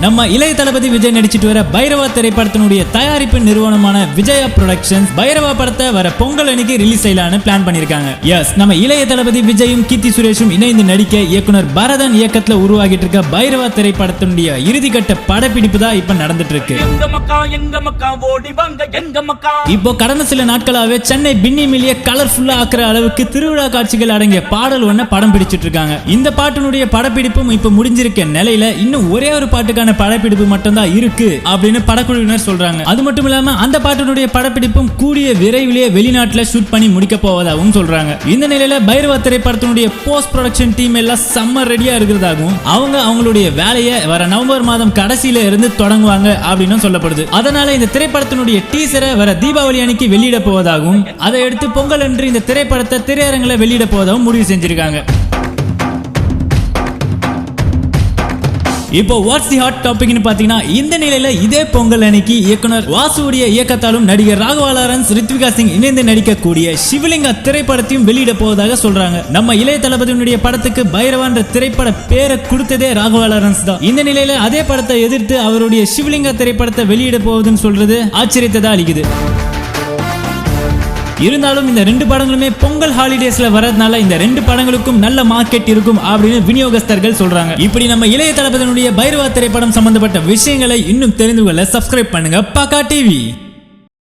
நம்ம இளைய தளபதி விஜய் நடிச்சிட்டு வர பைரவா திரைப்படத்தினுடைய தயாரிப்பு நிறுவனமான விஜயா புரொடக்ஷன்ஸ் பைரவா படத்தை வர பொங்கல் அன்னைக்கு ரிலீஸ் செய்யலாம்னு பிளான் பண்ணிருக்காங்க. எஸ், நம்ம இளைய தளபதி விஜயும் கீர்த்தி சுரேஷும் இணைந்து நடிக்க இயக்குனர் பரதன் இயக்கத்துல உருவாகிட்டு இருக்க பைரவா திரைப்படத்தினுடைய இறுதிக்கட்ட படப்பிடிப்பு தான் இப்ப நடந்துட்டு இருக்கு. இப்போ கடந்த சில நாட்களாவே சென்னை பின்னி மில்லிய கலர்ஃபுல்லா ஆக்குற அளவுக்கு திருவிழா காட்சிகள் அடங்கிய பாடல் ஒன்ன படம் பிடிச்சிட்டு இருக்காங்க. இந்த பாட்டினுடைய படப்பிடிப்பும் இப்ப முடிஞ்சிருக்க நிலையில இன்னும் ஒரே ஒரு பாட்டுக்கான படப்பிடிப்பு மட்டும் தான் இருக்கு அப்படின்னு படக்குழுவினர் சொல்றாங்க. அது மட்டும் இல்லாம அந்த பாட்டினுடைய படப்பிடிப்பும் கூடிய விரைவிலேயே வெளிநாட்டுல ஷூட் பண்ணி முடிக்க போவதாகவும் சொல்றாங்க. இந்த நிலையில பைரவா திரைப்படத்தினுடைய போஸ்ட் ப்ரொடக்ஷன் டீம் எல்லாம் செம்ம ரெடியா இருக்கிறதாகவும் அவங்களுடைய வேலையை வர நவம்பர் மாதம் கடைசியில இருந்து தொடங்குவாங்க அப்படின்னு சொல்லப்படுது. அதனால இந்த திரைப்படத்தினுடைய டீசரை வர தீபாவளி அன்னைக்கு வெளியிட போவதாகவும் அதை எடுத்து பொங்கல் அன்று இந்த திரைப்படத்தை திரையரங்கில வெளியிட போவதாகவும் முடிவு செஞ்சிருக்காங்க. இப்போ வாட்ஸ் தி ஹாட் டாபிக்னு பாத்தீங்கன்னா இந்த நிலையில இதே பொங்கல் அன்னைக்கு இயக்குனர் வாசுடைய இயக்கத்தாலும் நடிகர் ராகவா லாரன்ஸ் ரித்விகா சிங் இணைந்து நடிக்கக்கூடிய சிவலிங்கா திரைப்படத்தையும் வெளியிட போவதாக சொல்றாங்க. நம்ம இளைய தளபதியினுடைய படத்துக்கு பைரவான்ற திரைப்பட பேரை கொடுத்ததே ராகவா லாரன்ஸ் தான். இந்த நிலையில அதே படத்தை எதிர்த்து அவருடைய சிவலிங்கா திரைப்படத்தை வெளியிட போவதுன்னு சொல்றது ஆச்சரியத்தை தான் அளிக்குது. இருந்தாலும் இந்த ரெண்டு படங்களுமே பொங்கல் ஹாலிடேஸ்ல வரதுனால இந்த ரெண்டு படங்களுக்கும் நல்ல மார்க்கெட் இருக்கும் அப்படின்னு விநியோகஸ்தர்கள் சொல்றாங்க. இப்படி நம்ம இளைய தளபதியினுடைய பைரவா திரைப்படம் சம்பந்தப்பட்ட விஷயங்களை இன்னும் தெரிந்து கொள்ள சப்ஸ்கிரைப் பண்ணுங்க பக்கா டிவி.